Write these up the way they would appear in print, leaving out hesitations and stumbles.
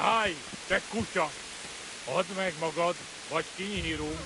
Állj, te kutya! Add meg magad, vagy kinyírunk.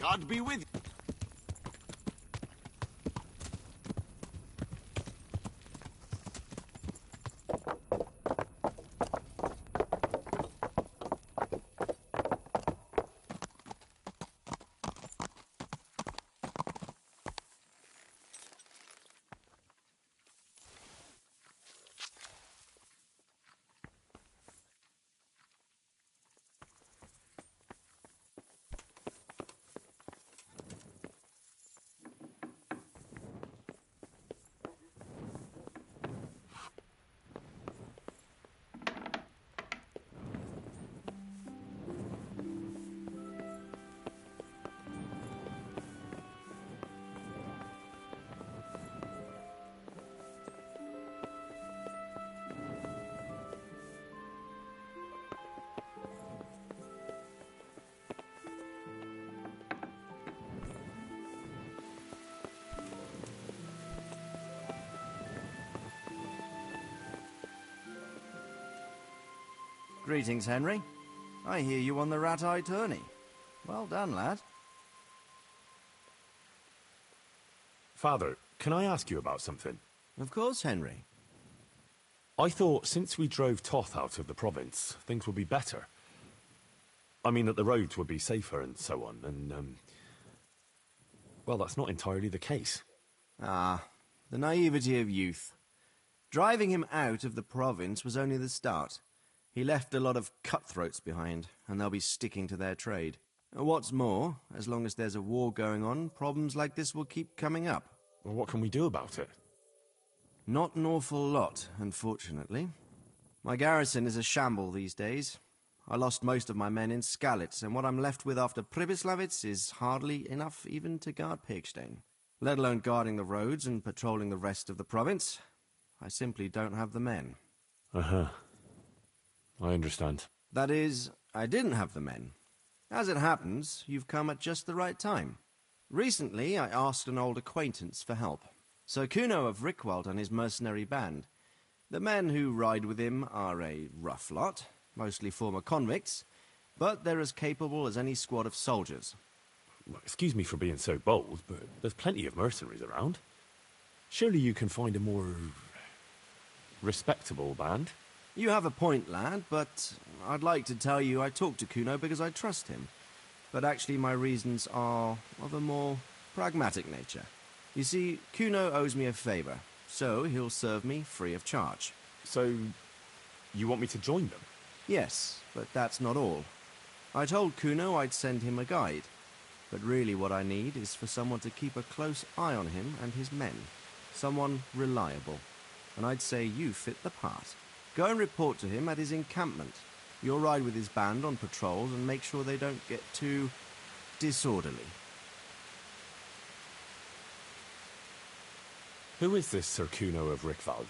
God be with you. Greetings, Henry. I hear you on the rat-eye tourney. Well done, lad. Father, can I ask you about something? Of course, Henry. I thought since we drove Toth out of the province, things would be better. I mean that the roads would be safer and so on, and, well, that's not entirely the case. Ah, the naivety of youth. Driving him out of the province was only the start. He left a lot of cutthroats behind, and they'll be sticking to their trade. What's more, as long as there's a war going on, problems like this will keep coming up. Well, what can we do about it? Not an awful lot, unfortunately. My garrison is a shamble these days. I lost most of my men in Skalitz, and what I'm left with after Pribyslavitz is hardly enough even to guard Pegstein, let alone guarding the roads and patrolling the rest of the province. I simply don't have the men. Uh-huh. I understand. That is, I didn't have the men. As it happens, you've come at just the right time. Recently, I asked an old acquaintance for help. Sir Kuno of Rickwald and his mercenary band. The men who ride with him are a rough lot, mostly former convicts, but they're as capable as any squad of soldiers. Well, excuse me for being so bold, but there's plenty of mercenaries around. Surely you can find a more respectable band? You have a point, lad, but I'd like to tell you I talked to Kuno because I trust him. But actually my reasons are of a more pragmatic nature. You see, Kuno owes me a favor, so he'll serve me free of charge. So, you want me to join them? Yes, but that's not all. I told Kuno I'd send him a guide, but really what I need is for someone to keep a close eye on him and his men. Someone reliable. And I'd say you fit the part. Go and report to him at his encampment. You'll ride with his band on patrols and make sure they don't get too disorderly. Who is this Sir Kuno of Rickwald?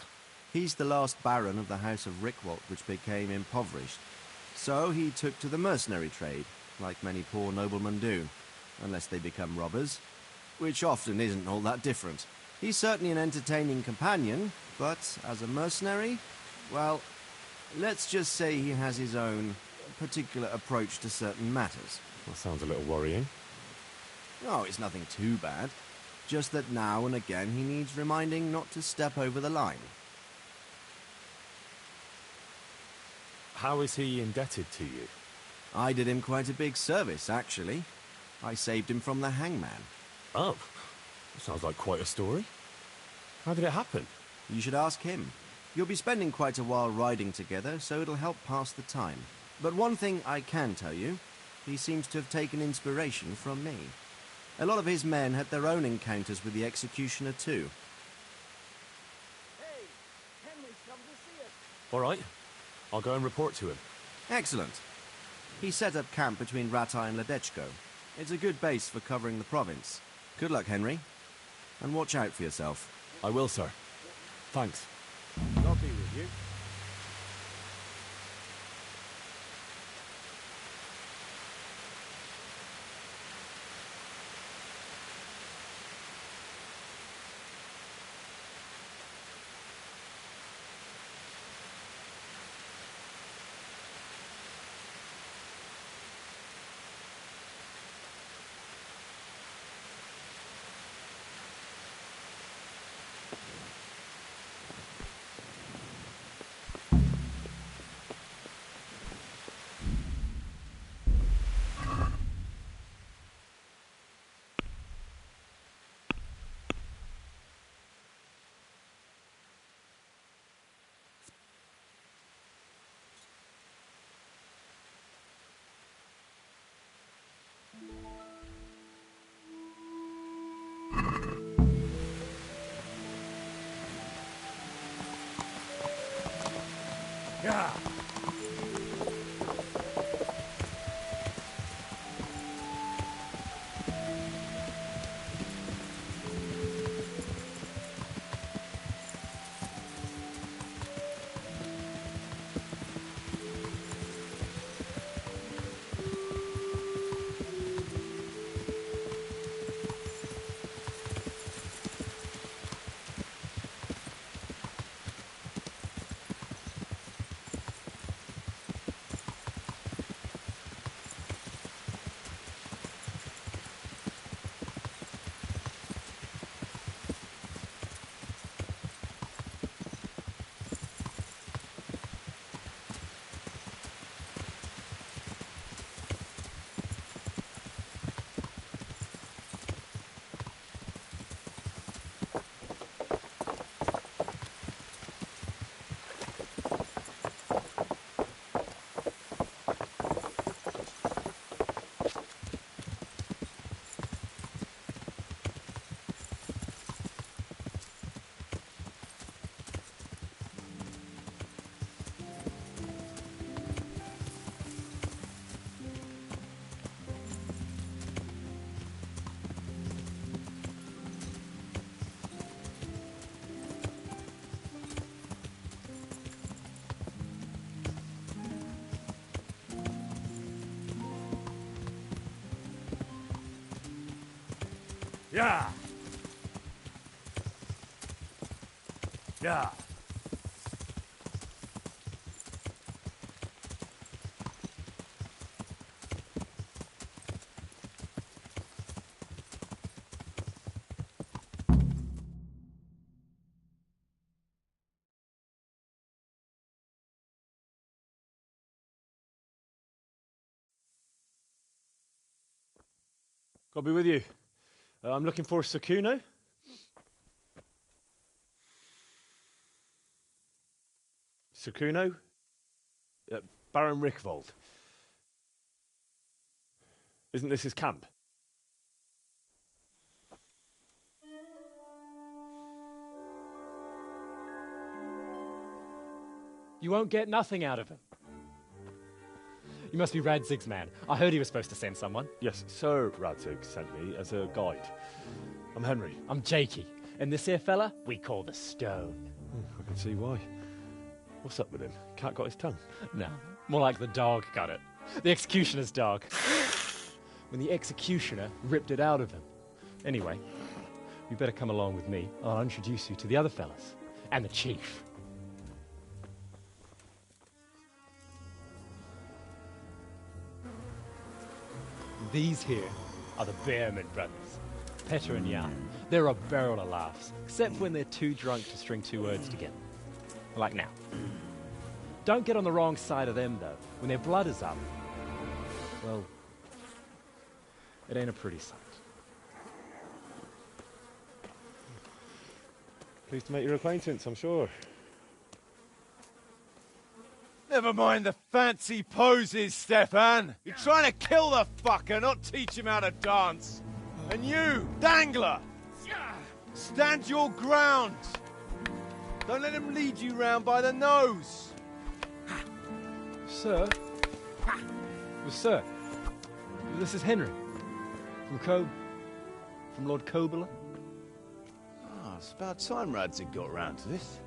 He's the last baron of the House of Rickwald, which became impoverished. So he took to the mercenary trade, like many poor noblemen do, unless they become robbers, which often isn't all that different. He's certainly an entertaining companion, but as a mercenary, well, let's just say he has his own particular approach to certain matters. That sounds a little worrying. Oh, it's nothing too bad. Just that now and again he needs reminding not to step over the line. How is he indebted to you? I did him quite a big service, actually. I saved him from the hangman. Oh, that sounds like quite a story. How did it happen? You should ask him. You'll be spending quite a while riding together, so it'll help pass the time. But one thing I can tell you, he seems to have taken inspiration from me. A lot of his men had their own encounters with the executioner too. Hey, Henry's come to see us. All right, I'll go and report to him. Excellent. He set up camp between Ratai and Ledechko. It's a good base for covering the province. Good luck, Henry. And watch out for yourself. I will, sir. Thanks. God be with you. Yeah. Yeah. Yeah. God be with you. I'm looking for Sakuno. Sakuno? Baron Rickvold. Isn't this his camp? You won't get nothing out of him. You must be Radzig's man. I heard he was supposed to send someone. Yes, Sir Radzig sent me as a guide. I'm Henry. I'm Jakey. And this here fella, we call the Stone. I can see why. What's up with him? Cat got his tongue? No, more like the dog got it. The executioner's dog. When the executioner ripped it out of him. Anyway, you better come along with me. I'll introduce you to the other fellas. And the chief. These here are the Bearman brothers, Petter and Jan. They're a barrel of laughs, except when they're too drunk to string two words together. Like now. Don't get on the wrong side of them, though. When their blood is up, well, it ain't a pretty sight. Pleased to make your acquaintance, I'm sure. Never mind the fancy poses, Stefan. You're trying to kill the fucker, not teach him how to dance. And you, Dangler, stand your ground. Don't let him lead you round by the nose. Sir? Well, sir, this is Henry. From Lord Kobler. It's about time Radzig got around to this.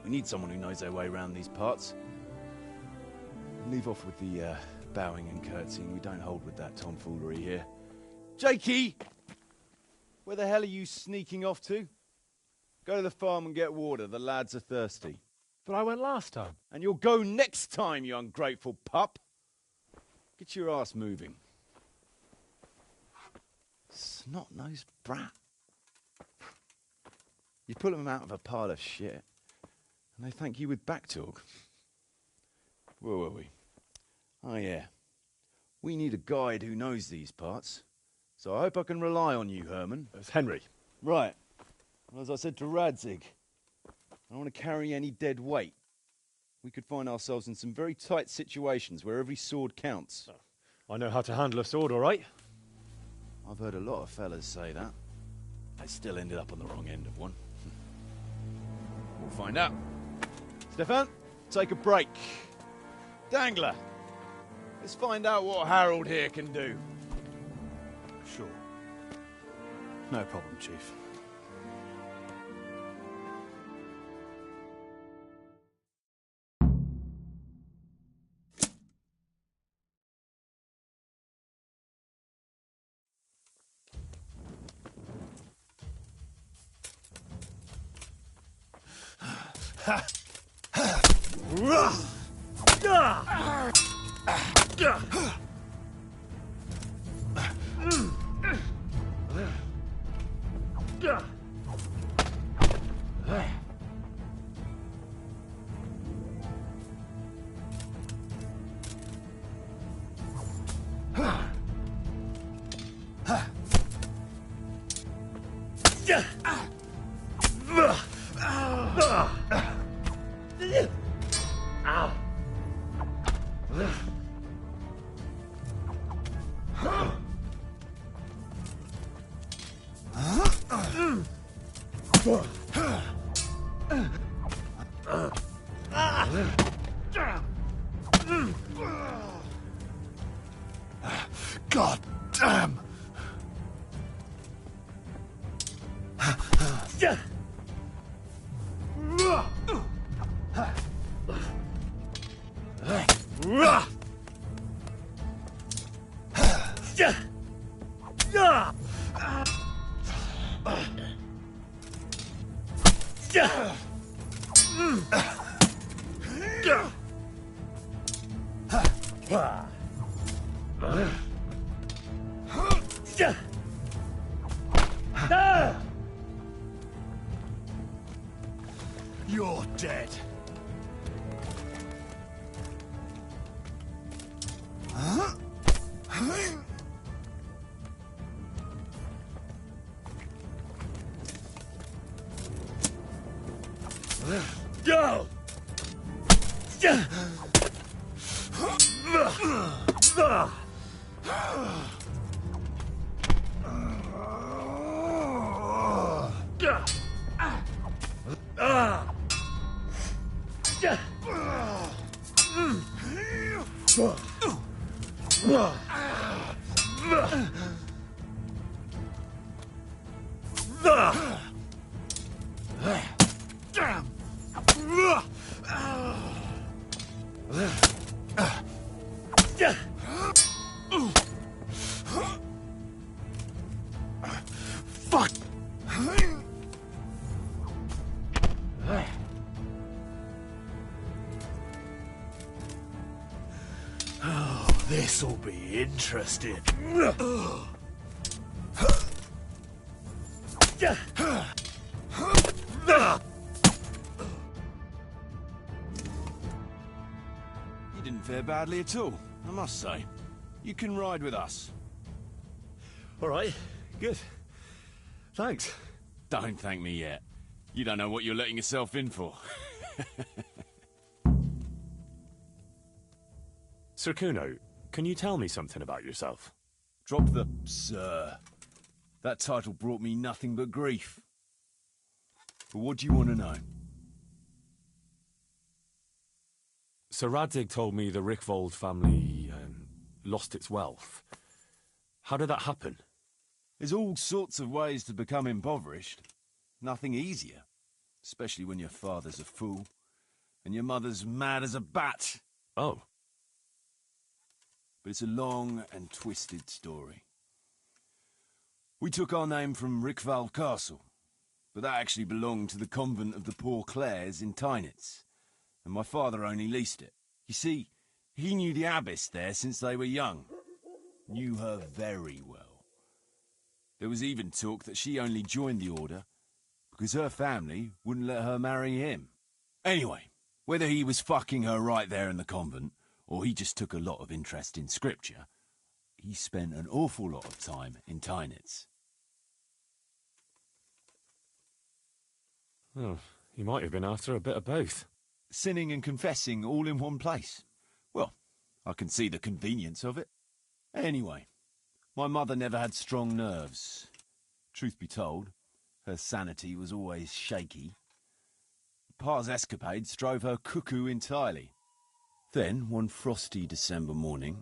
We need someone who knows their way around these parts. Leave off with the bowing and curtsying. We don't hold with that tomfoolery here. Jakey! Where the hell are you sneaking off to? Go to the farm and get water. The lads are thirsty. But I went last time. And you'll go next time, you ungrateful pup. Get your ass moving. Snot-nosed brat. You pull them out of a pile of shit, and they thank you with back talk. Where were we? Oh, yeah. We need a guide who knows these parts. So I hope I can rely on you, Herman. It's Henry. Right. Well, as I said to Radzig, I don't want to carry any dead weight. We could find ourselves in some very tight situations where every sword counts. I know how to handle a sword, all right. I've heard a lot of fellas say that. They still ended up on the wrong end of one. We'll find out. Stefan, take a break. Dangler, let's find out what Harold here can do. Sure. No problem, Chief. God damn! You're dead. Go! Fuck! Oh, this'll be interesting. You didn't fare badly at all, I must say. You can ride with us. All right, good. Thanks. Don't thank me yet. You don't know what you're letting yourself in for. Sir Kuno, can you tell me something about yourself? Drop the sir. That title brought me nothing but grief. But what do you want to know? Sir Radzig told me the Rickvold family lost its wealth. How did that happen? There's all sorts of ways to become impoverished. Nothing easier. Especially when your father's a fool, and your mother's mad as a bat. Oh. But it's a long and twisted story. We took our name from Rickval Castle, but that actually belonged to the convent of the Poor Clares in Tynitz, and my father only leased it. You see, he knew the abbess there since they were young. Knew her very well. There was even talk that she only joined the order because her family wouldn't let her marry him. Anyway, whether he was fucking her right there in the convent, or he just took a lot of interest in scripture, he spent an awful lot of time in Tynitz. Oh, he might have been after a bit of both. Sinning and confessing all in one place. Well, I can see the convenience of it. Anyway, my mother never had strong nerves. Truth be told, her sanity was always shaky. Pa's escapades drove her cuckoo entirely. Then, one frosty December morning,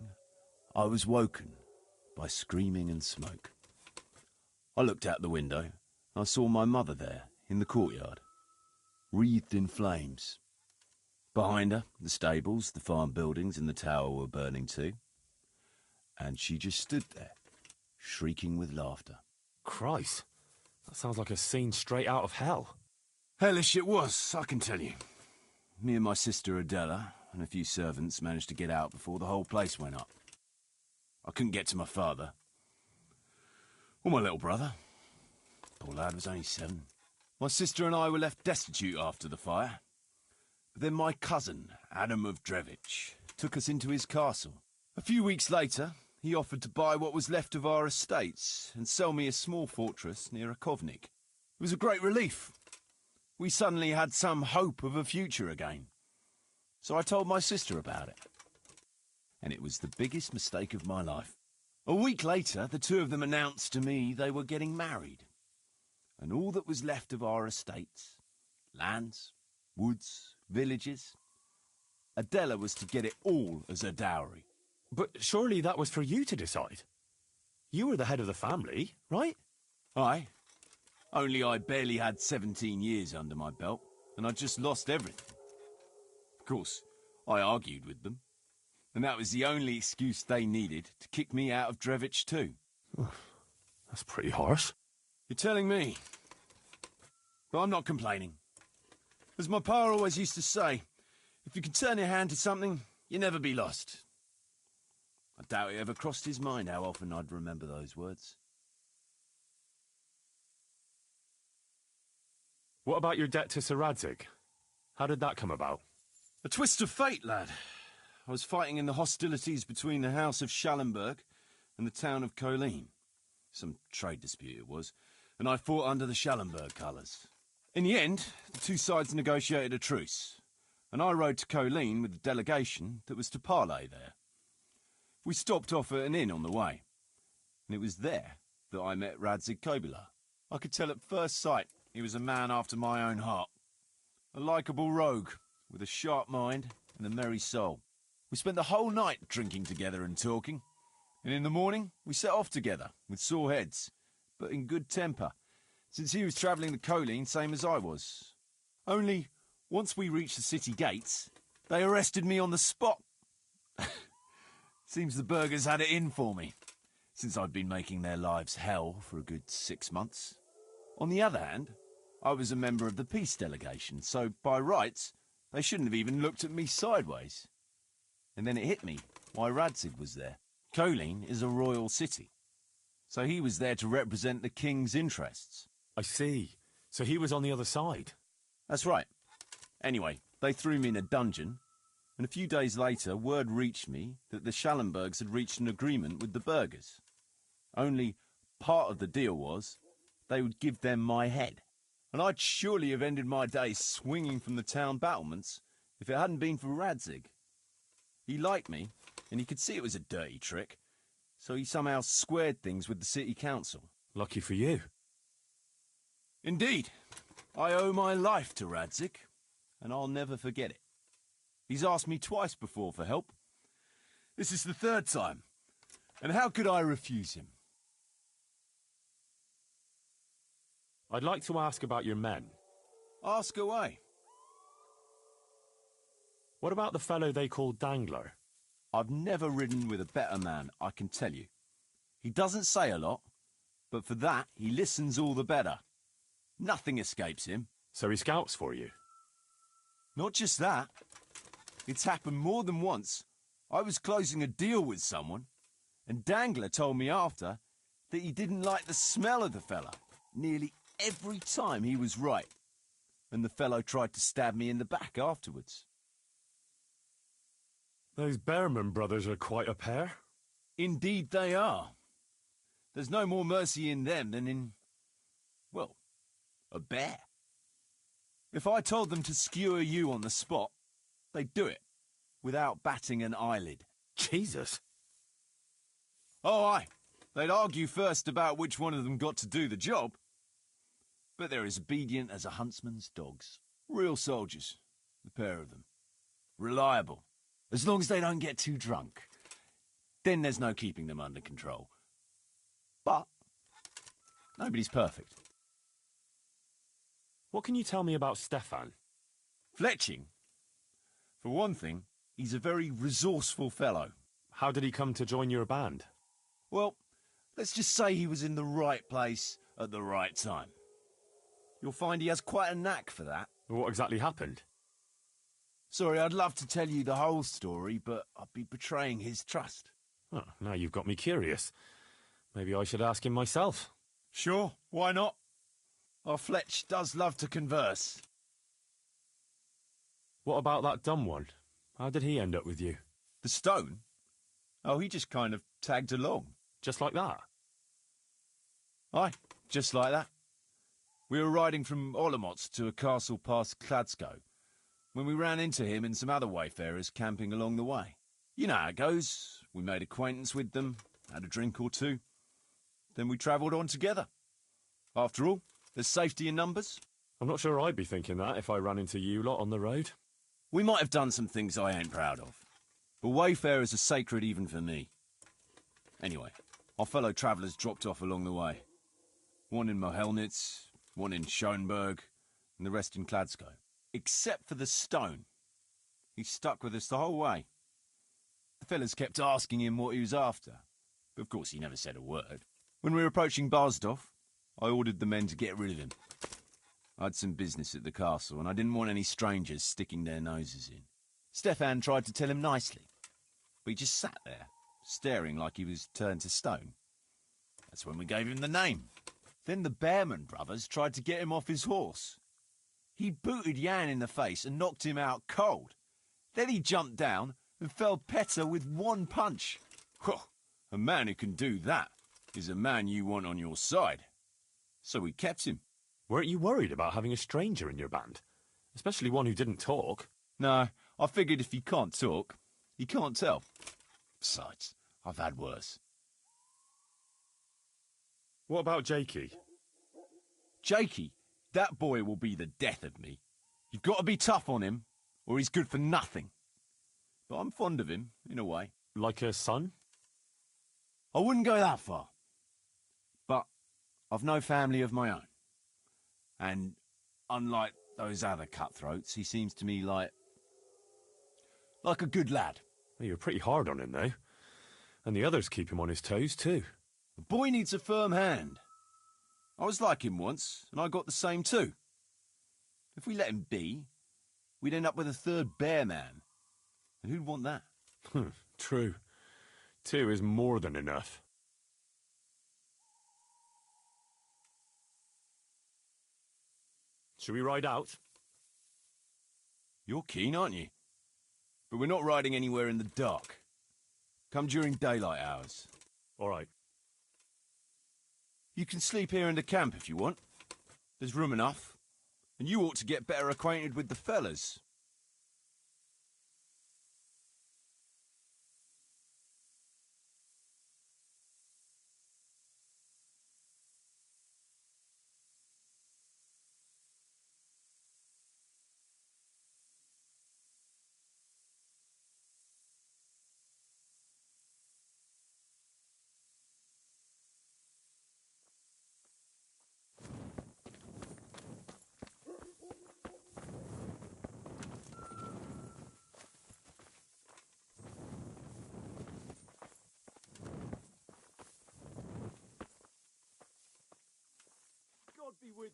I was woken by screaming and smoke. I looked out the window, and I saw my mother there, in the courtyard, wreathed in flames. Behind her, the stables, the farm buildings and the tower were burning too. And she just stood there, shrieking with laughter. Christ, that sounds like a scene straight out of hell. Hellish it was, I can tell you. Me and my sister Adela and a few servants managed to get out before the whole place went up. I couldn't get to my father. Or my little brother. Poor lad was only 7. My sister and I were left destitute after the fire. But then my cousin, Adam of Drevich, took us into his castle. A few weeks later, he offered to buy what was left of our estates and sell me a small fortress near Akovnik. It was a great relief. We suddenly had some hope of a future again. So I told my sister about it. And it was the biggest mistake of my life. A week later, the two of them announced to me they were getting married. And all that was left of our estates, lands, woods, villages, Adela was to get it all as a dowry. But surely that was for you to decide. You were the head of the family, right? Aye. Only I barely had 17 years under my belt, and I'd just lost everything. Of course, I argued with them, and that was the only excuse they needed to kick me out of Drevich too. That's pretty harsh. You're telling me. But I'm not complaining. As my pa always used to say, if you can turn your hand to something, you never be lost. I doubt it ever crossed his mind how often I'd remember those words. What about your debt to Sir Radzig? How did that come about? A twist of fate, lad. I was fighting in the hostilities between the House of Schallenberg and the town of Colleen. Some trade dispute it was, and I fought under the Schallenberg colours. In the end, the two sides negotiated a truce, and I rode to Colleen with the delegation that was to parley there. We stopped off at an inn on the way, and it was there that I met Radzig Kobyla. I could tell at first sight he was a man after my own heart. A likeable rogue, with a sharp mind and a merry soul. We spent the whole night drinking together and talking, and in the morning we set off together, with sore heads, but in good temper, since he was travelling the Colleen same as I was. Only, once we reached the city gates, they arrested me on the spot. Seems the burghers had it in for me, since I'd been making their lives hell for a good 6 months. On the other hand, I was a member of the peace delegation, so by rights, they shouldn't have even looked at me sideways. And then it hit me why Radzig was there. Colleen is a royal city, so he was there to represent the king's interests. I see. So he was on the other side. That's right. Anyway, they threw me in a dungeon, and a few days later word reached me that the Schallenbergs had reached an agreement with the burghers. Only part of the deal was they would give them my head. And I'd surely have ended my days swinging from the town battlements if it hadn't been for Radzig. He liked me, and he could see it was a dirty trick, so he somehow squared things with the city council. Lucky for you. Indeed. I owe my life to Radzig, and I'll never forget it. He's asked me twice before for help. This is the 3rd time, and how could I refuse him? I'd like to ask about your men. Ask away. What about the fellow they call Dangler? I've never ridden with a better man, I can tell you. He doesn't say a lot, but for that, he listens all the better. Nothing escapes him. So he scouts for you? Not just that. It's happened more than once. I was closing a deal with someone, and Dangler told me after that he didn't like the smell of the fella nearly every time he was right, and the fellow tried to stab me in the back afterwards. Those Behrman brothers are quite a pair. Indeed they are. There's no more mercy in them than in, well, a bear. If I told them to skewer you on the spot, they'd do it, without batting an eyelid. Jesus. Oh, aye. They'd argue first about which one of them got to do the job. But they're as obedient as a huntsman's dogs. Real soldiers, the pair of them. Reliable. As long as they don't get too drunk. Then there's no keeping them under control. But nobody's perfect. What can you tell me about Stefan? Fletching? For one thing, he's a very resourceful fellow. How did he come to join your band? Well, let's just say he was in the right place at the right time. You'll find he has quite a knack for that. What exactly happened? Sorry, I'd love to tell you the whole story, but I'd be betraying his trust. Oh, now you've got me curious. Maybe I should ask him myself. Sure, why not? Our Fletch does love to converse. What about that dumb one? How did he end up with you? The stone? Oh, he just kind of tagged along. Just like that? Aye, just like that. We were riding from Olomouc to a castle past Kladsko, when we ran into him and some other wayfarers camping along the way. You know how it goes. We made acquaintance with them, had a drink or two. Then we travelled on together. After all, there's safety in numbers. I'm not sure I'd be thinking that if I ran into you lot on the road. We might have done some things I ain't proud of, but wayfarers are sacred even for me. Anyway, our fellow travellers dropped off along the way. One in Mohelnitz, one in Schoenberg, and the rest in Kladsko. Except for the stone. He stuck with us the whole way. The fellas kept asking him what he was after, but of course he never said a word. When we were approaching Barsdorf, I ordered the men to get rid of him. I had some business at the castle, and I didn't want any strangers sticking their noses in. Stefan tried to tell him nicely, but he just sat there, staring like he was turned to stone. That's when we gave him the name. Then the Bearman brothers tried to get him off his horse. He booted Jan in the face and knocked him out cold. Then he jumped down and felled Petter with one punch. Well, a man who can do that is a man you want on your side. So we kept him. Weren't you worried about having a stranger in your band? Especially one who didn't talk. No, I figured if he can't talk, he can't tell. Besides, I've had worse. What about Jakey? Jakey, that boy will be the death of me. You've got to be tough on him, or he's good for nothing. But I'm fond of him, in a way. Like a son? I wouldn't go that far. But I've no family of my own. And unlike those other cutthroats, he seems to me like a good lad. Well, you're pretty hard on him, though. And the others keep him on his toes, too. The boy needs a firm hand. I was like him once, and I got the same too. If we let him be, we'd end up with a third bear man. And who'd want that? True. 2 is more than enough. Should we ride out? You're keen, aren't you? But we're not riding anywhere in the dark. Come during daylight hours. All right. You can sleep here in the camp if you want. There's room enough. And you ought to get better acquainted with the fellas.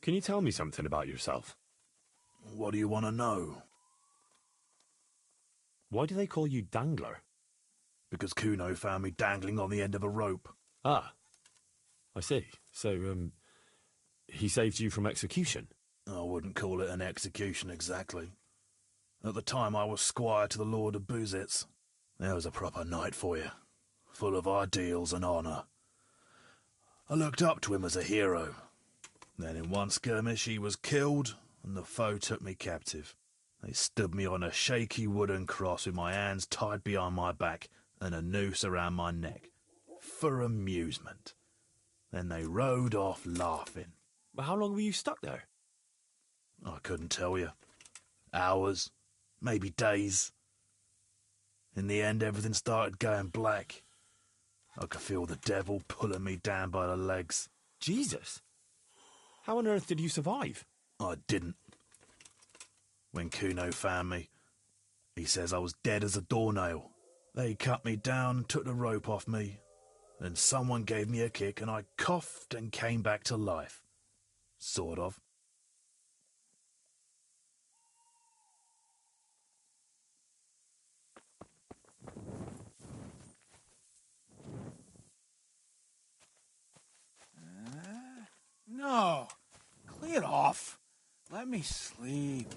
Can you tell me something about yourself? What do you want to know? Why do they call you Dangler? Because Kuno found me dangling on the end of a rope. Ah, I see. So, he saved you from execution? I wouldn't call it an execution exactly. At the time I was squire to the Lord of Buzitz. There was a proper knight for you, full of ideals and honour. I looked up to him as a hero. Then in one skirmish he was killed, and the foe took me captive. They stood me on a shaky wooden cross with my hands tied behind my back and a noose around my neck, for amusement. Then they rode off laughing. But how long were you stuck there? I couldn't tell you. Hours, maybe days. In the end, everything started going black. I could feel the devil pulling me down by the legs. Jesus! How on earth did you survive? I didn't. When Kuno found me, he says I was dead as a doornail. They cut me down and took the rope off me. Then someone gave me a kick and I coughed and came back to life. Sort of. No. Clear it off. Let me sleep.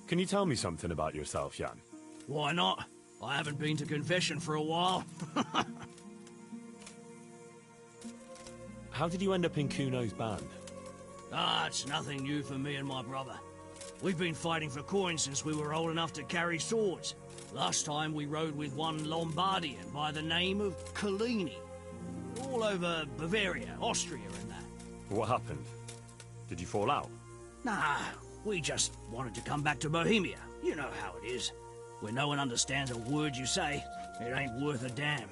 Can you tell me something about yourself, Jan? Why not? I haven't been to confession for a while. How did you end up in Kuno's band? It's nothing new for me and my brother. We've been fighting for coins since we were old enough to carry swords. Last time we rode with one Lombardian by the name of Collini. All over Bavaria, Austria and that. What happened? Did you fall out? Nah, we just wanted to come back to Bohemia. You know how it is. Where no one understands a word you say, it ain't worth a damn.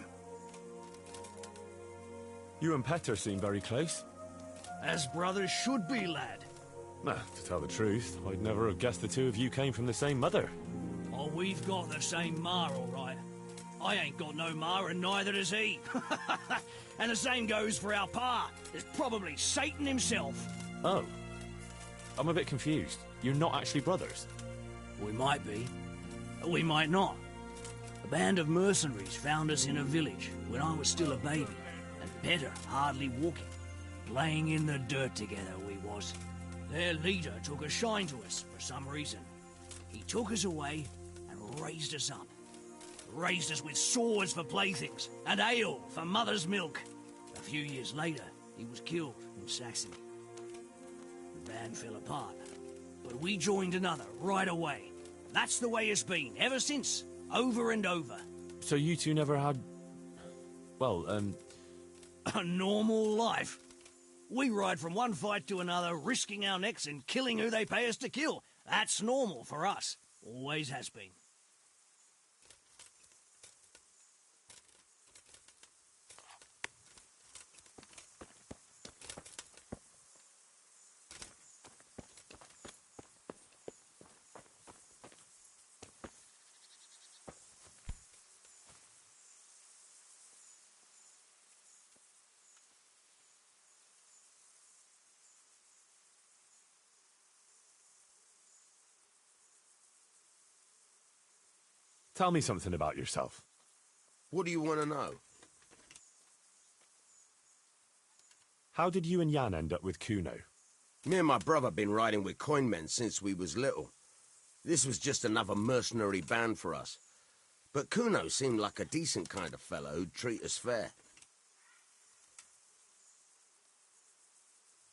You and Petter seem very close. As brothers should be, lad. Nah, to tell the truth, I'd never have guessed the two of you came from the same mother. Oh, we've got the same ma, all right. I ain't got no ma, and neither does he. And the same goes for our pa. It's probably Satan himself. Oh. I'm a bit confused. You're not actually brothers. We might be. We might not. A band of mercenaries found us in a village when I was still a baby, and Petter hardly walking. Laying in the dirt together we was. Their leader took a shine to us for some reason. He took us away and raised us up. Raised us with swords for playthings and ale for mother's milk. A few years later, he was killed in Saxony. The band fell apart, but we joined another right away. That's the way it's been, ever since, over and over. So you two never had... well, A normal life. We ride from one fight to another, risking our necks and killing who they pay us to kill. That's normal for us. Always has been. tell me something about yourself. What do you want to know? How did you and Jan end up with Kuno? Me and my brother been riding with coinmen since we was little. This was just another mercenary band for us. But Kuno seemed like a decent kind of fellow who'd treat us fair.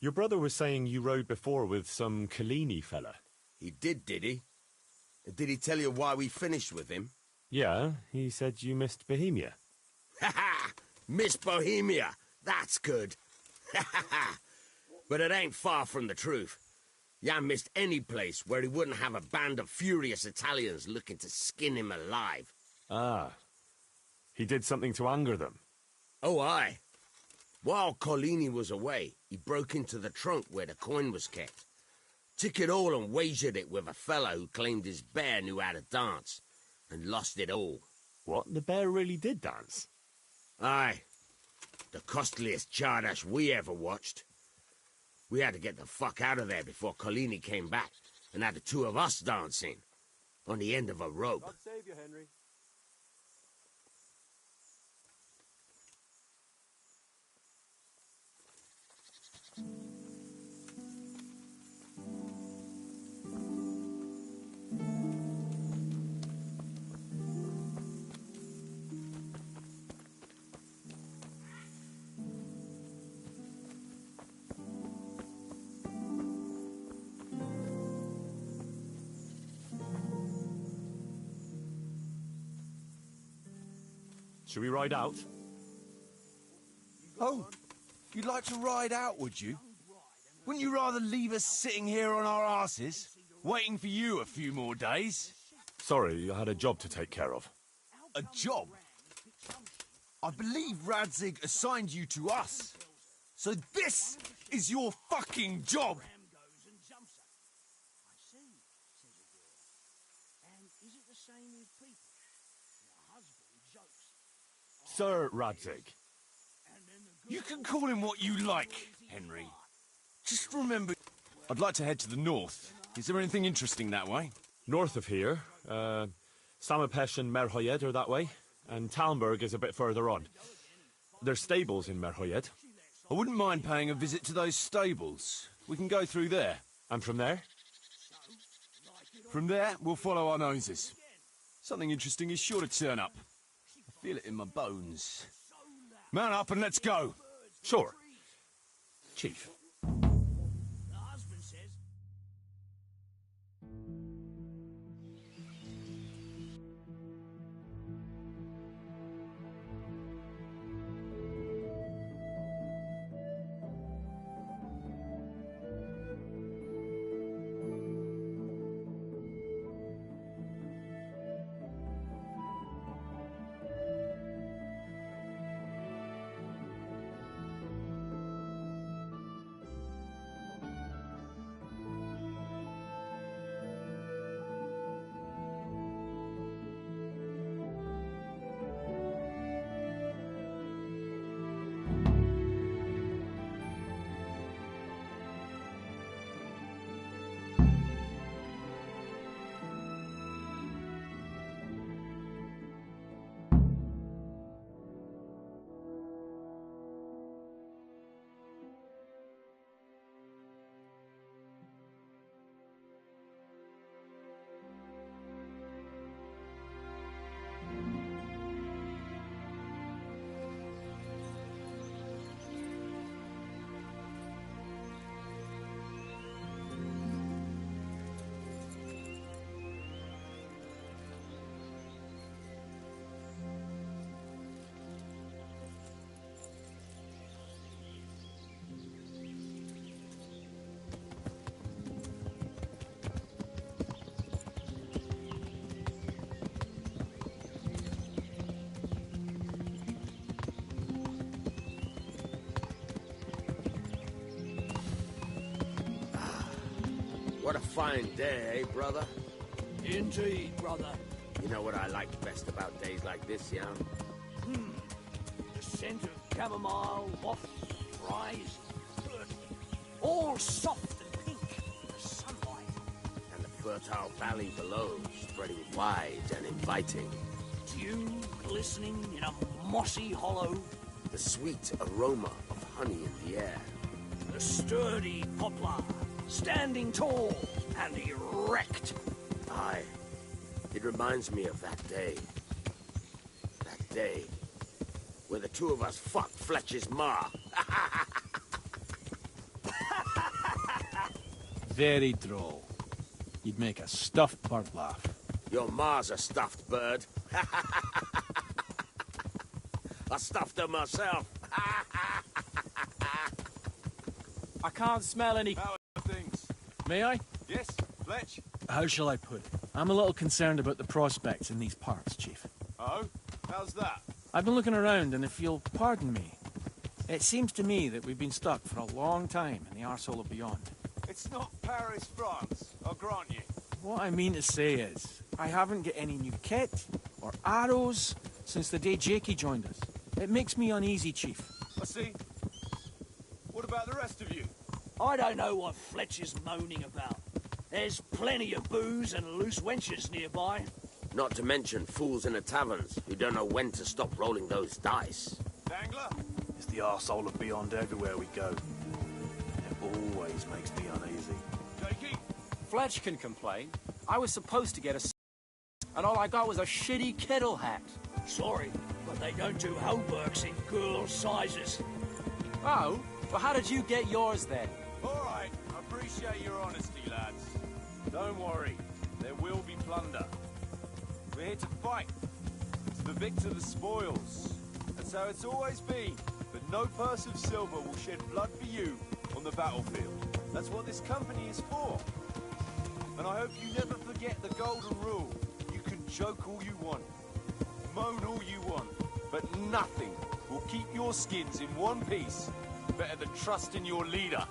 Your brother was saying you rode before with some Kalini fella. He did he? Did he tell you why we finished with him? Yeah, he said you missed Bohemia. Ha ha! Miss Bohemia! That's good! Ha ha ha! But it ain't far from the truth. Jan missed any place where he wouldn't have a band of furious Italians looking to skin him alive. Ah. He did something to anger them. Oh, aye. While Collini was away, he broke into the trunk where the coin was kept. Took it all and wagered it with a fellow who claimed his bear knew how to dance, and lost it all. What? The bear really did dance? Aye. The costliest Chardash we ever watched. We had to get the fuck out of there before Collini came back, and had the two of us dancing, on the end of a rope. God save you, Henry. Should we ride out? Oh, you'd like to ride out, would you? Wouldn't you rather leave us sitting here on our asses, waiting for you a few more days? Sorry, I had a job to take care of. A job? I believe Radzig assigned you to us. So this is your fucking job! Sir Radzig. You can call him what you like, Henry. Just remember... I'd like to head to the north. Is there anything interesting that way? North of here, Samapesh and Merhoyed are that way, and Talmberg is a bit further on. There's stables in Merhoyed. I wouldn't mind paying a visit to those stables. We can go through there. And from there? From there, we'll follow our noses. Something interesting is sure to turn up. I feel it in my bones. Mount up and let's go! Sure. Chief. What a fine day, eh, brother? Indeed, brother. You know what I like best about days like this, Jan? The scent of chamomile, waft, fries, all soft and pink in the sunlight. And the fertile valley below, spreading wide and inviting. Dew glistening in a mossy hollow. The sweet aroma of honey in the air. The sturdy poplar, standing tall and erect. Aye, it reminds me of that day. That day where the two of us fucked Fletcher's ma. Very droll. You'd make a stuffed bird laugh. Your ma's a stuffed bird. I stuffed her myself. I can't smell any... How are things? May I? Yes, Fletch? How shall I put it? I'm a little concerned about the prospects in these parts, Chief. Oh? How's that? I've been looking around, and if you'll pardon me, it seems to me that we've been stuck for a long time in the arsehole of beyond. It's not Paris, France, I'll grant you. What I mean to say is, I haven't got any new kit or arrows since the day Jakey joined us. It makes me uneasy, Chief. I see. What about the rest of you? I don't know what Fletcher's moaning about. There's plenty of booze and loose wenches nearby. Not to mention fools in the taverns who don't know when to stop rolling those dice. Dangler? It's the arsehole of beyond everywhere we go. It always makes me uneasy. Jakey? Fletch can complain. I was supposed to get a and all I got was a shitty kettle hat. Sorry, but they don't do hauberks in girl sizes. Oh? Well, how did you get yours then? All right, I appreciate your honesty, lads. Don't worry, there will be plunder. We're here to fight. To the victor the spoils. That's how it's always been. But no purse of silver will shed blood for you on the battlefield. That's what this company is for. And I hope you never forget the golden rule. You can joke all you want, moan all you want, but nothing will keep your skins in one piece better than trusting your leader,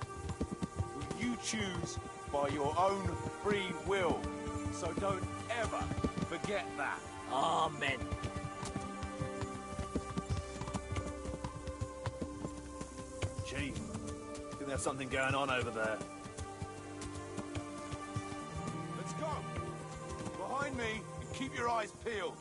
who you choose by your own free will. So don't ever forget that. Amen. Chief, think there's something going on over there. Let's go. Behind me, and keep your eyes peeled.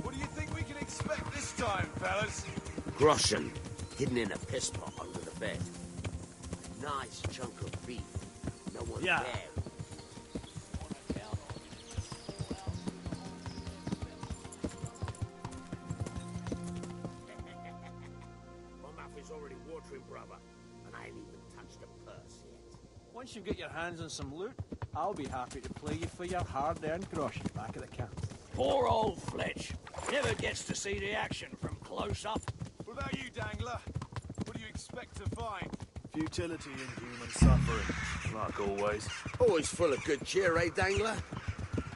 What do you think we can expect this time, fellas? Groschen, hidden in a piss pot under the bed. A nice chunk of beef. No one Yeah. there. My mouth is already watering, brother, and I ain't even touched a purse yet. Once you get your hands on some loot, I'll be happy to play you for your hard-earned groschen back at the camp. Poor old Fletch. Never gets to see the action from close up. What about you, Dangler? What do you expect to find? Futility in human suffering, like always. Always full of good cheer, eh, Dangler?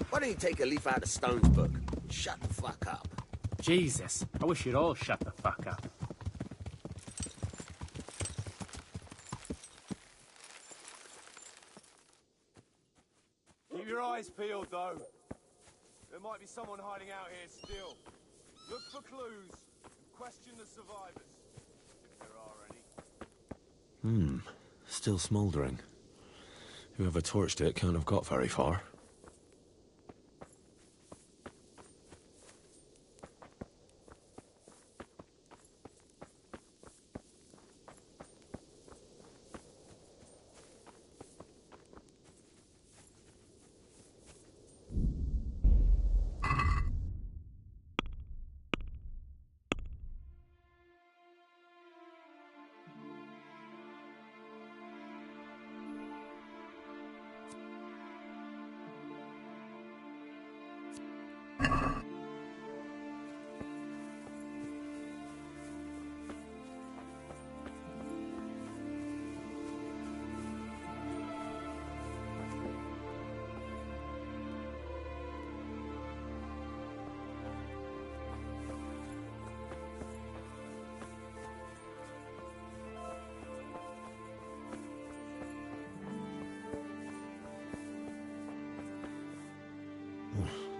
Why don't you take a leaf out of Stone's book and shut the fuck up? Jesus, I wish you'd all shut the fuck up. Keep your eyes peeled, though. There might be someone hiding out here still. Look for clues and question the survivors, if there are any. Still smouldering. Whoever torched it can't have got very far.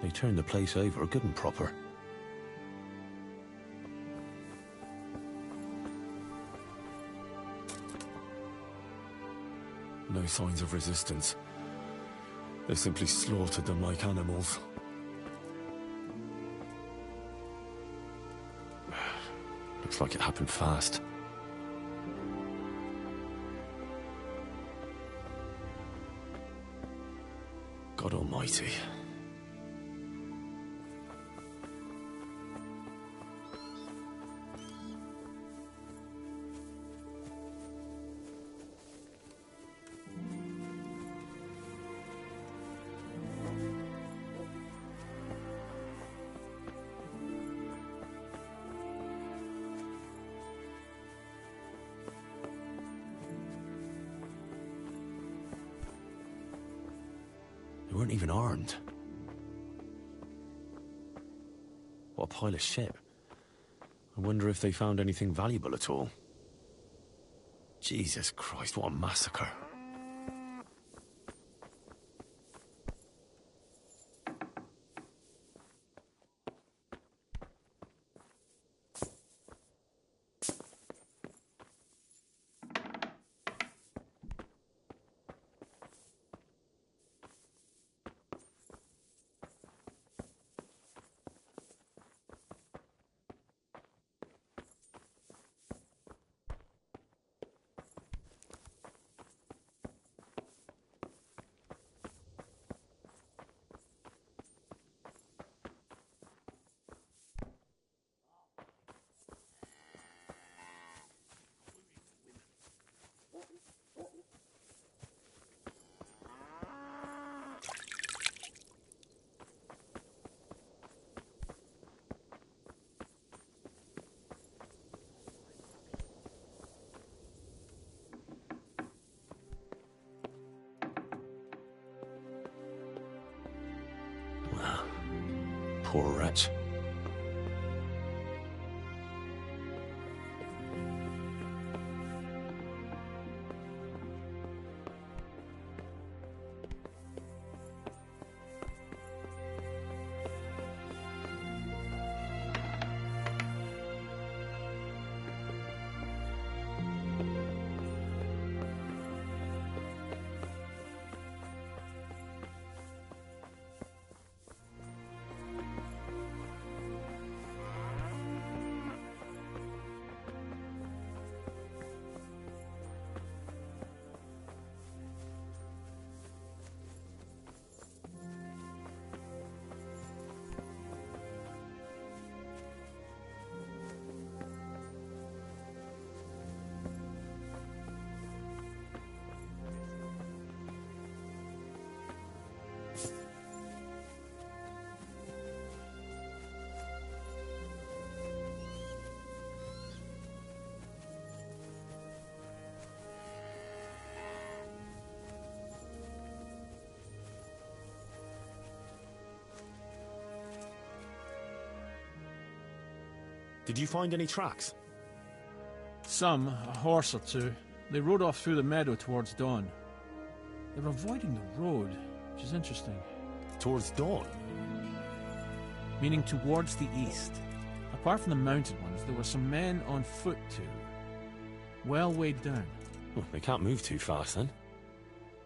They turned the place over good and proper. No signs of resistance. They simply slaughtered them like animals. Looks like it happened fast. God Almighty. They weren't even armed. What a pile of shit. I wonder if they found anything valuable at all. Jesus Christ, what a massacre. Poor wretch. Did you find any tracks? Some, a horse or two. They rode off through the meadow towards dawn. They were avoiding the road, which is interesting. Towards dawn? Meaning towards the east. Apart from the mounted ones, there were some men on foot too. Well weighed down. Well, they can't move too fast then.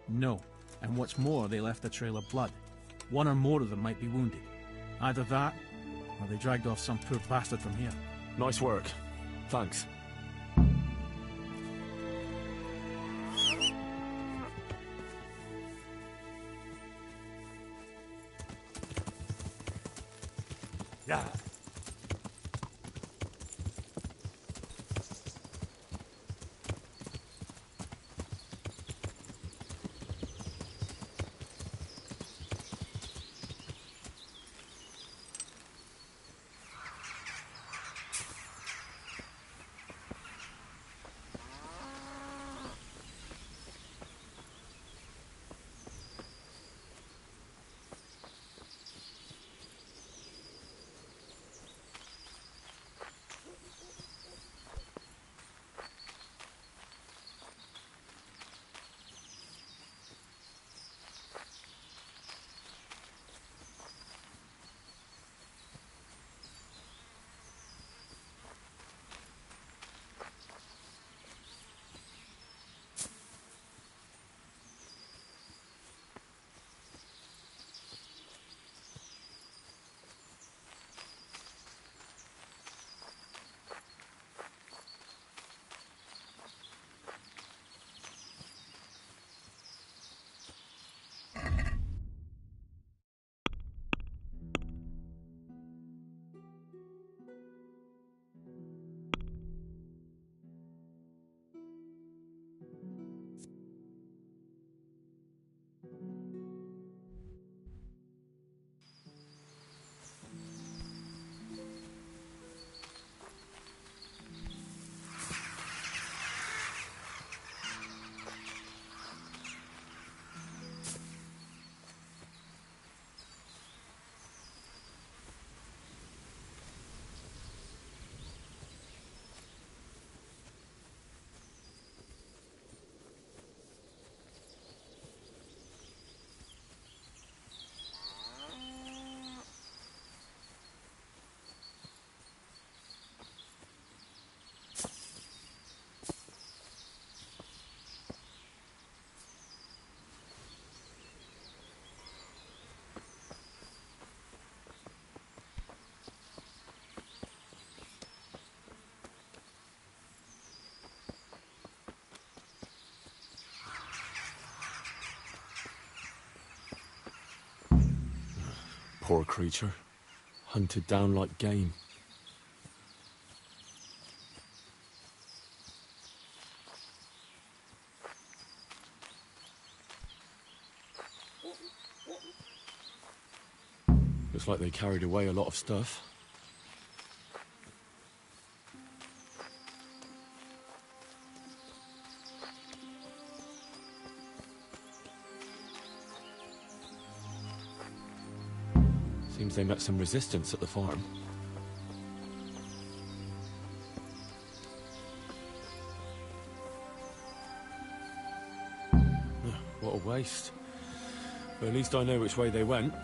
No. And what's more, they left a trail of blood. One or more of them might be wounded. Either that, or they dragged off some poor bastard from here. Nice work. Thanks. Yeah. Poor creature. Hunted down like game. Looks like they carried away a lot of stuff. Seems they met some resistance at the farm. What a waste. But at least I know which way they went.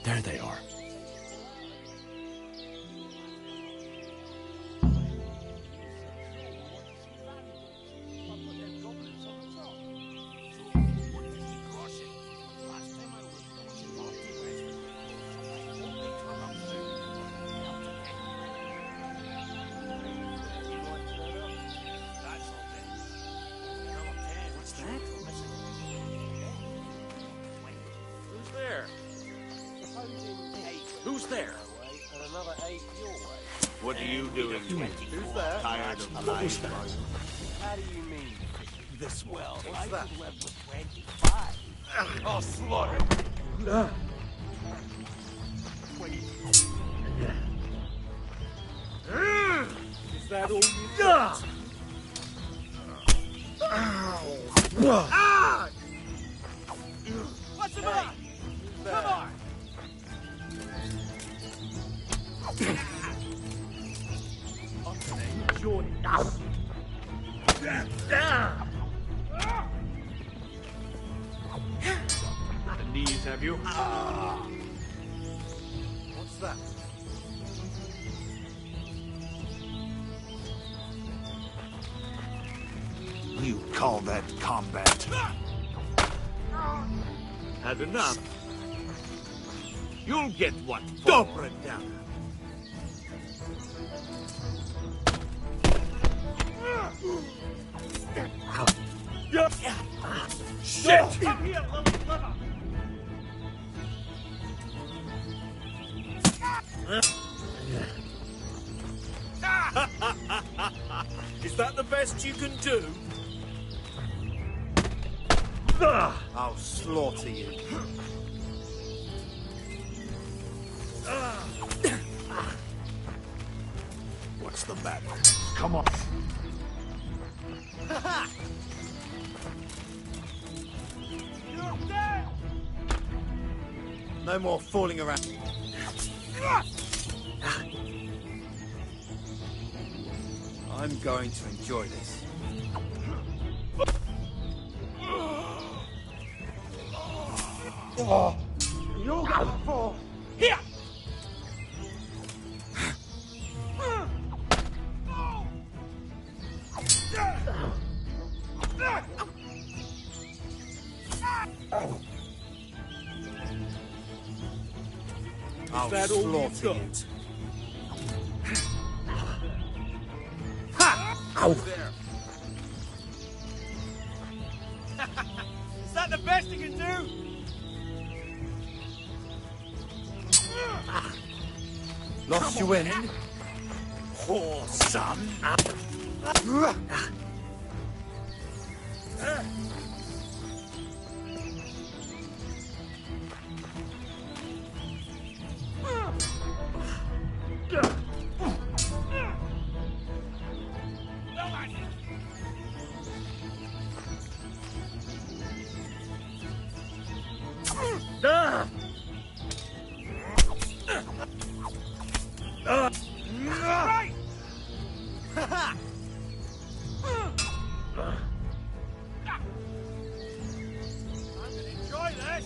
There they are. What's that? Who's there? Who's there? What are you doing? Who's there? Tired of lying? How do you mean? This way. Well, I could live with 25. I'll slaughter. Is that all you got? What's the matter? Come on! I'm gonna enjoy this. The knees, have you? What's that? You call that combat? Had enough? You'll get what for. Dobra down. Shit! Come here, little clever! Is that the best you can do? I'll slaughter you. What's the matter? Come on. You're dead! No more fooling around. I'm going to enjoy this. You'll fall. Here! I'll that all you've slaughter got? it. Ow! There. Is that the best you can do? Lost you in? Poor son. Right! I'm gonna enjoy this!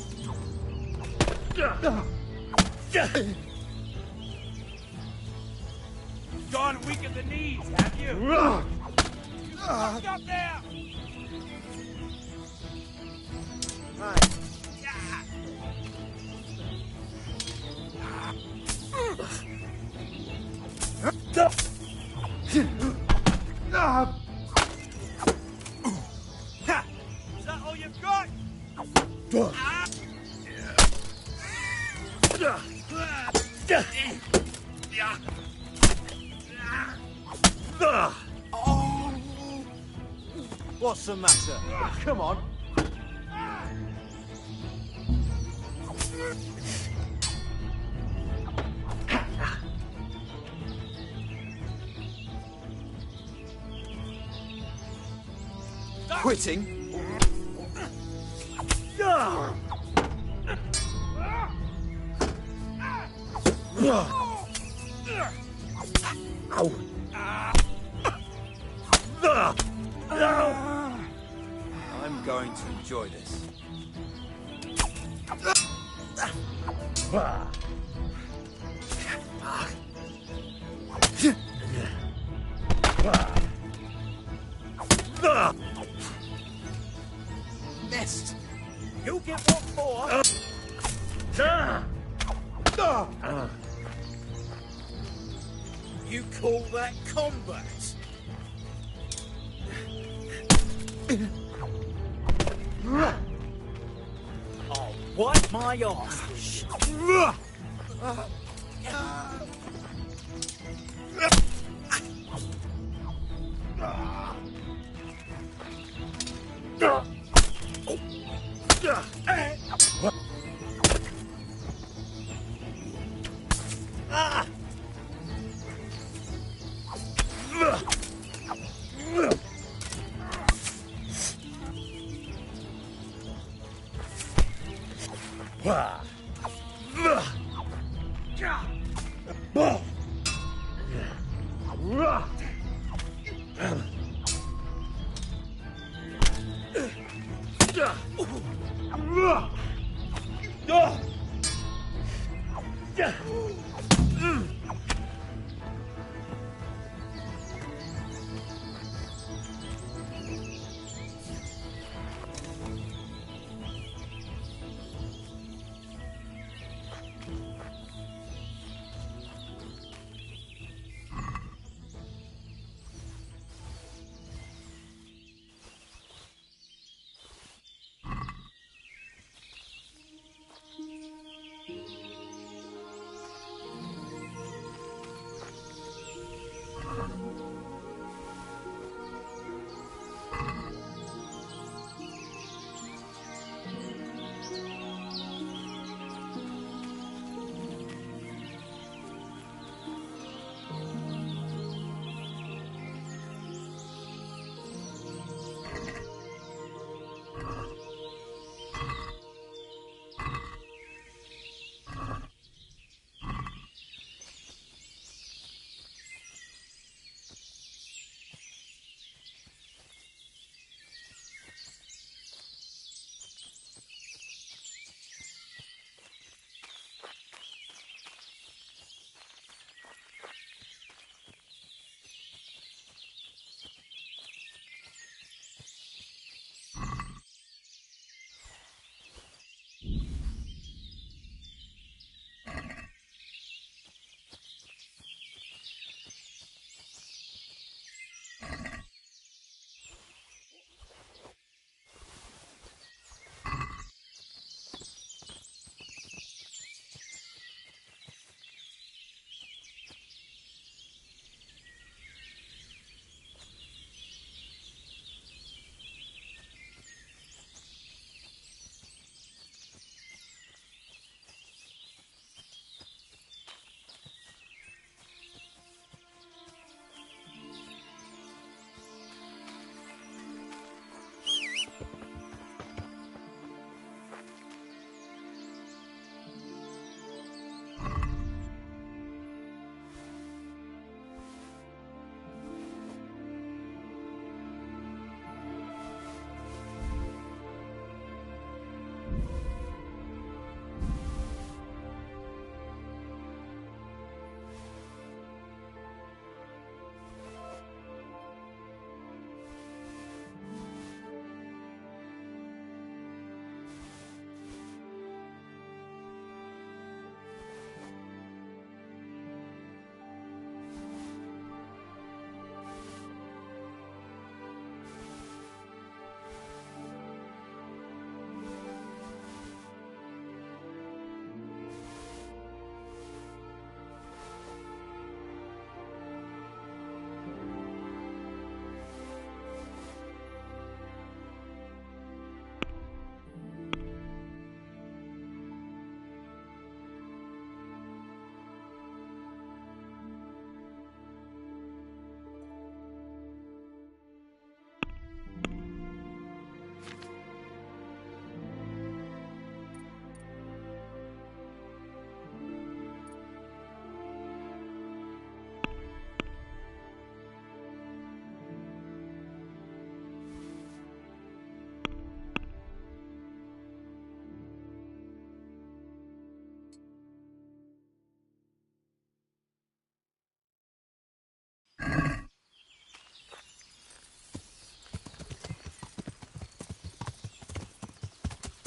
Gone weak at the knees, have you? Fuck up there! Is that all you've got? What's the matter? Come on. Quitting? I'm going to enjoy this. Missed. You get one more. You call that combat? I'll wipe my arse.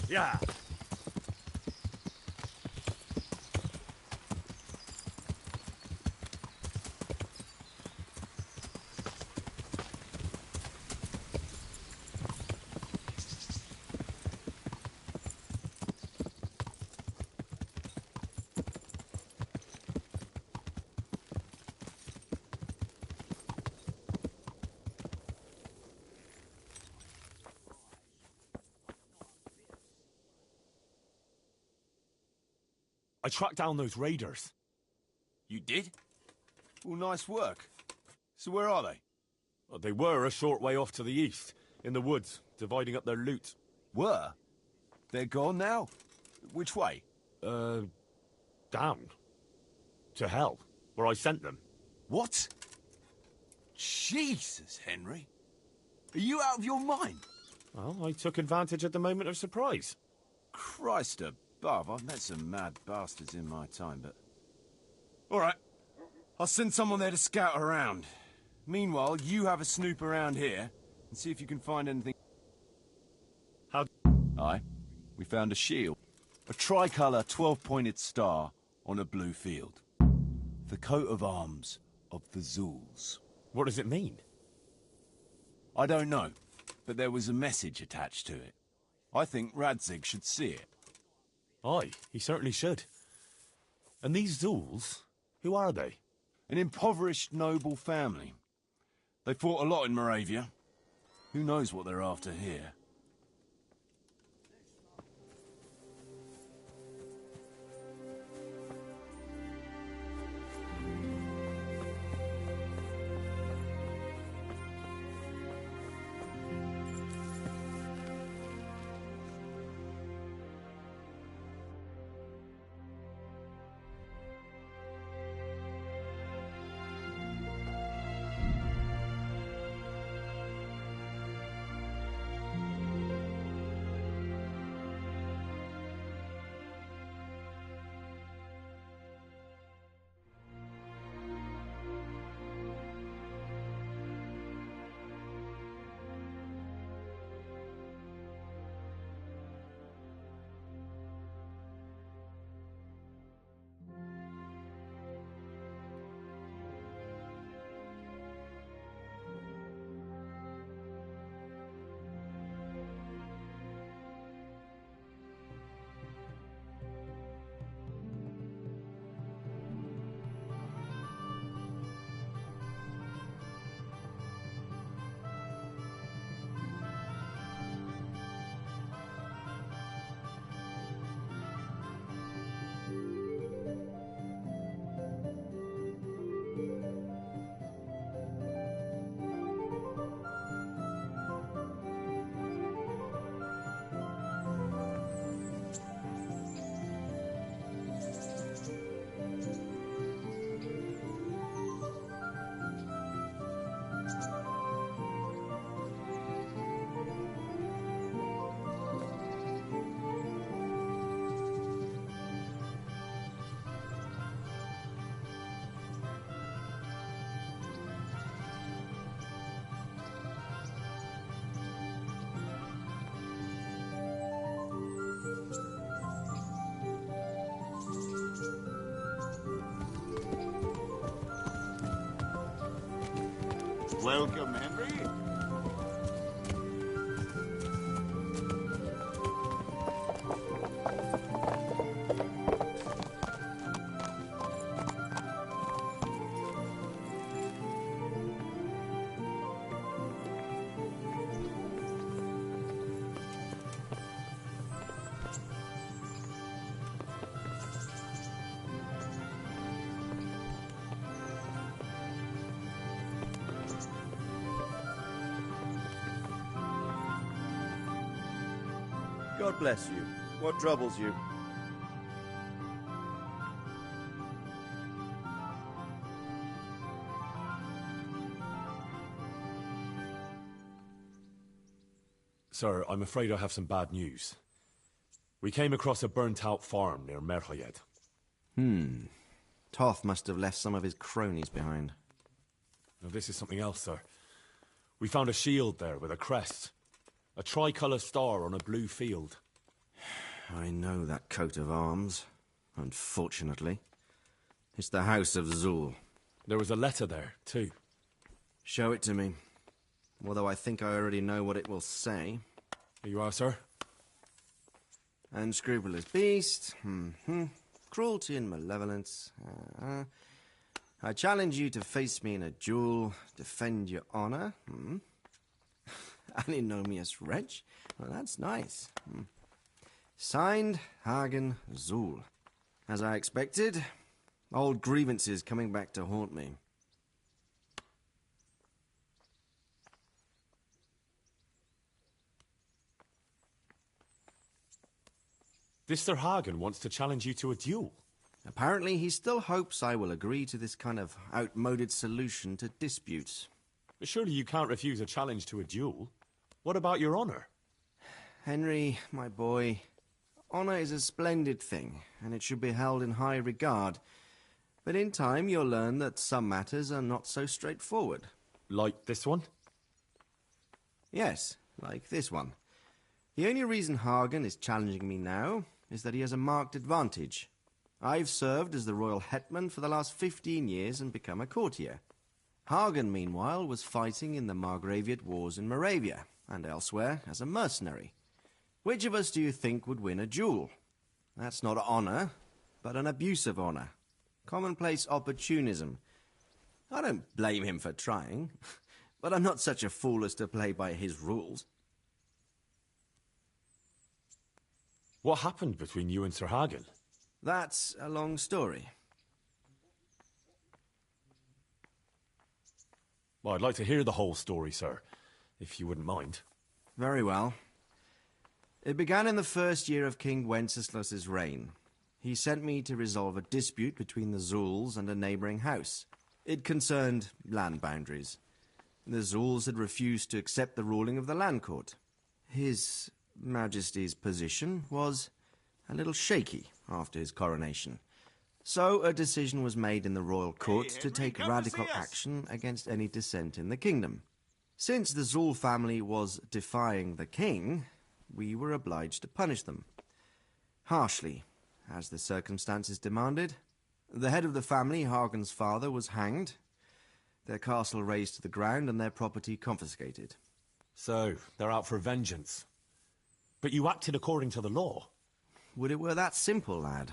Yeah. I tracked down those raiders. You did? Well, nice work. So where are they? Well, they were a short way off to the east, in the woods, dividing up their loot. Were? They're gone now? Which way? Down. To hell, where I sent them. What? Jesus, Henry. Are you out of your mind? Well, I took advantage at the moment of surprise. Christ above, I've met some mad bastards in my time, but... All right. I'll send someone there to scout around. Meanwhile, you have a snoop around here and see if you can find anything. How? Aye. We found a shield. A tricolour 12-pointed star on a blue field. The coat of arms of the Zulus. What does it mean? I don't know, but there was a message attached to it. I think Radzig should see it. Aye, he certainly should. And these Zuls, who are they? An impoverished noble family. They fought a lot in Moravia. Who knows what they're after here? Welcome, Henry. God bless you. What troubles you? Sir, I'm afraid I have some bad news. We came across a burnt-out farm near Merhayed. Toth must have left some of his cronies behind. Now, this is something else, sir. We found a shield there with a crest. A tricolour star on a blue field. I know that coat of arms, unfortunately. It's the House of Zul. There was a letter there, too. Show it to me. Although I think I already know what it will say. Here you are, sir. Unscrupulous beast. Cruelty and malevolence. I challenge you to face me in a duel, defend your honor. An ignominious wretch. Well, that's nice. Signed, Hagen Zul. As I expected, old grievances coming back to haunt me. This Sir Hagen wants to challenge you to a duel. Apparently, he still hopes I will agree to this kind of outmoded solution to disputes. But surely you can't refuse a challenge to a duel. What about your honor? Henry, my boy, honor is a splendid thing, and it should be held in high regard. But in time, you'll learn that some matters are not so straightforward. Like this one? Yes, like this one. The only reason Hagen is challenging me now is that he has a marked advantage. I've served as the royal hetman for the last 15 years and become a courtier. Hagen, meanwhile, was fighting in the Margraviate Wars in Moravia and elsewhere as a mercenary. Which of us do you think would win a duel? That's not honor, but an abuse of honor. Commonplace opportunism. I don't blame him for trying, but I'm not such a fool as to play by his rules. What happened between you and Sir Hagen? That's a long story. Well, I'd like to hear the whole story, sir, if you wouldn't mind. Very well. It began in the first year of King Wenceslas's reign. He sent me to resolve a dispute between the Zuls and a neighboring house. It concerned land boundaries. The Zuls had refused to accept the ruling of the land court. His Majesty's position was a little shaky after his coronation. So a decision was made in the royal court to take radical action against any dissent in the kingdom. Since the Zul family was defying the king, we were obliged to punish them. Harshly, as the circumstances demanded. The head of the family, Hagen's father, was hanged, their castle razed to the ground and their property confiscated. So, they're out for vengeance. But you acted according to the law. Would it were that simple, lad.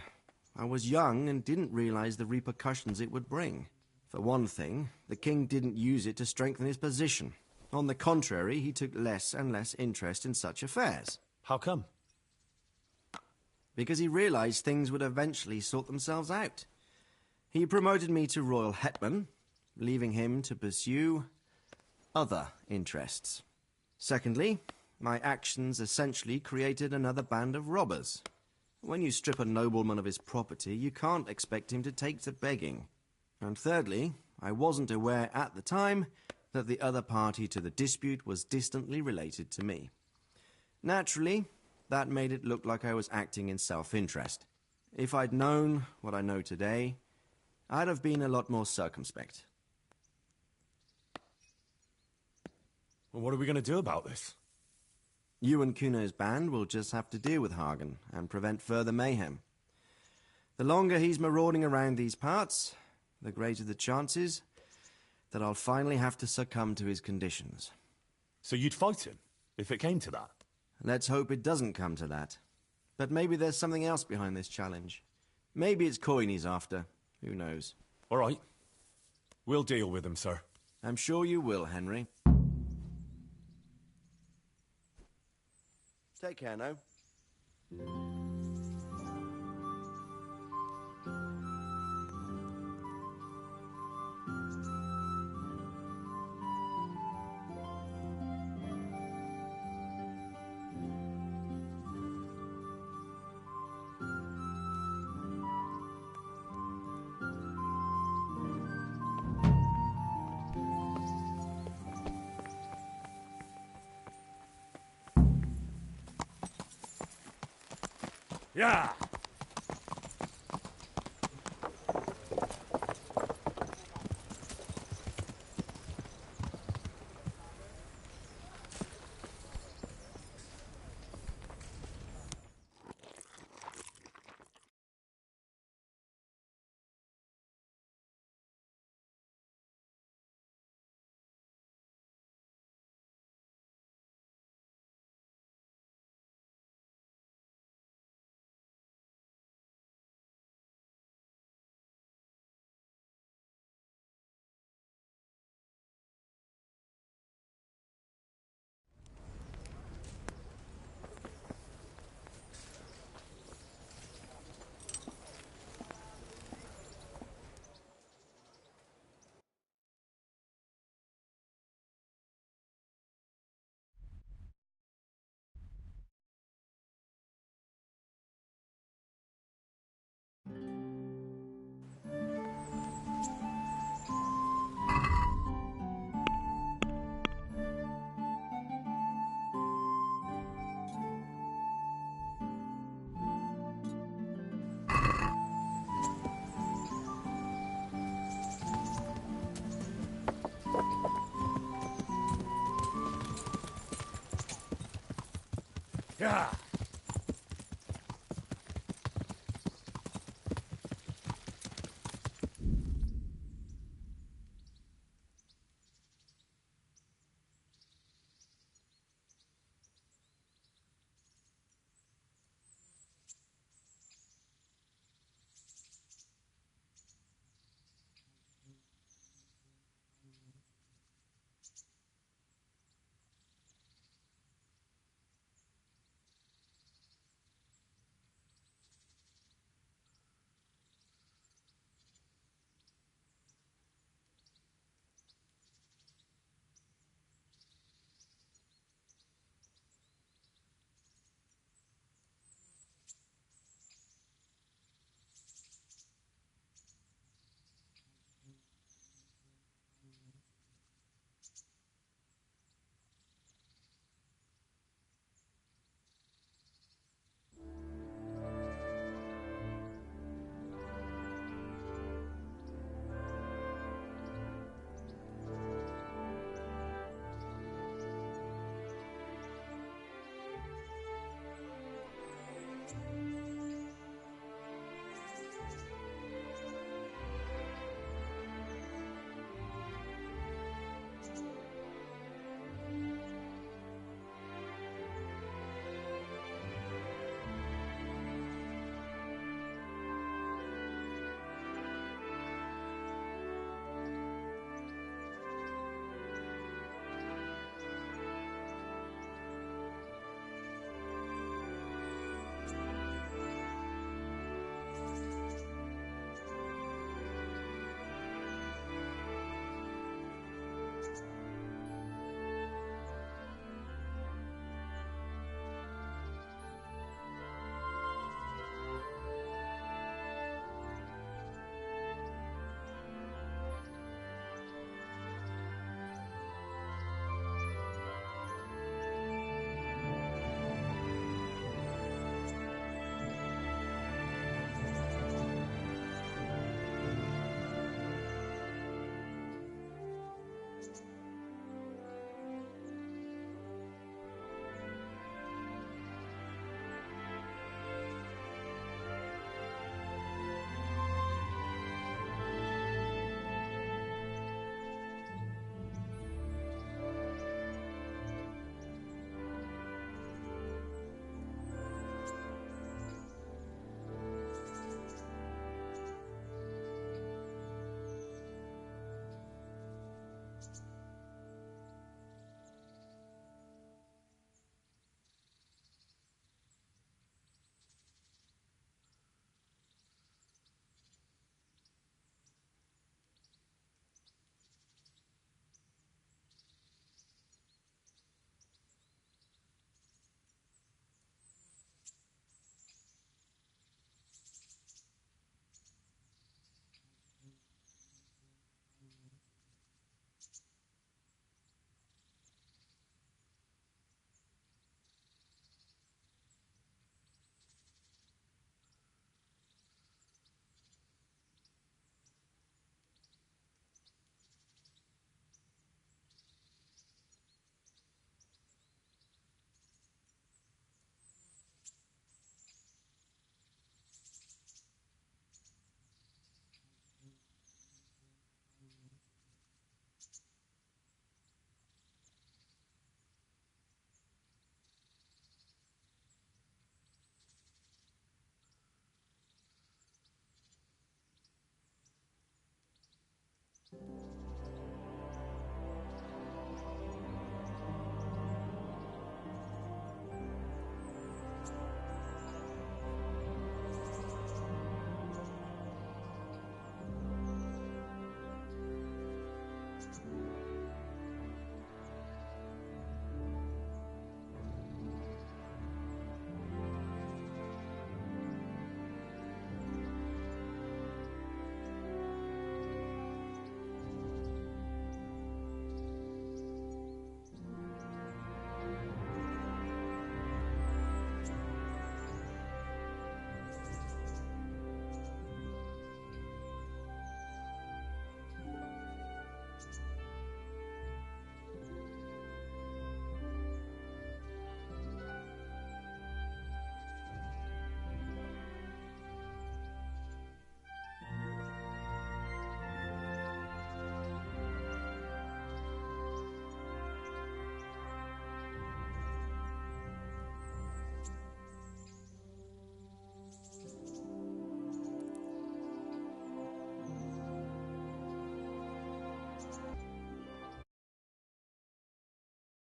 I was young and didn't realize the repercussions it would bring. For one thing, the king didn't use it to strengthen his position. On the contrary, he took less and less interest in such affairs. How come? Because he realized things would eventually sort themselves out. He promoted me to royal hetman, leaving him to pursue other interests. Secondly, my actions essentially created another band of robbers. When you strip a nobleman of his property, you can't expect him to take to begging. And thirdly, I wasn't aware at the time that the other party to the dispute was distantly related to me. Naturally, that made it look like I was acting in self-interest. If I'd known what I know today, I'd have been a lot more circumspect. Well, what are we going to do about this? You and Kuno's band will just have to deal with Hagen and prevent further mayhem. The longer he's marauding around these parts, the greater the chances that I'll finally have to succumb to his conditions. So you'd fight him, if it came to that? Let's hope it doesn't come to that. But maybe there's something else behind this challenge. Maybe it's coin he's after. Who knows? All right. We'll deal with him, sir. I'm sure you will, Henry. Take care now. Yeah! Yeah.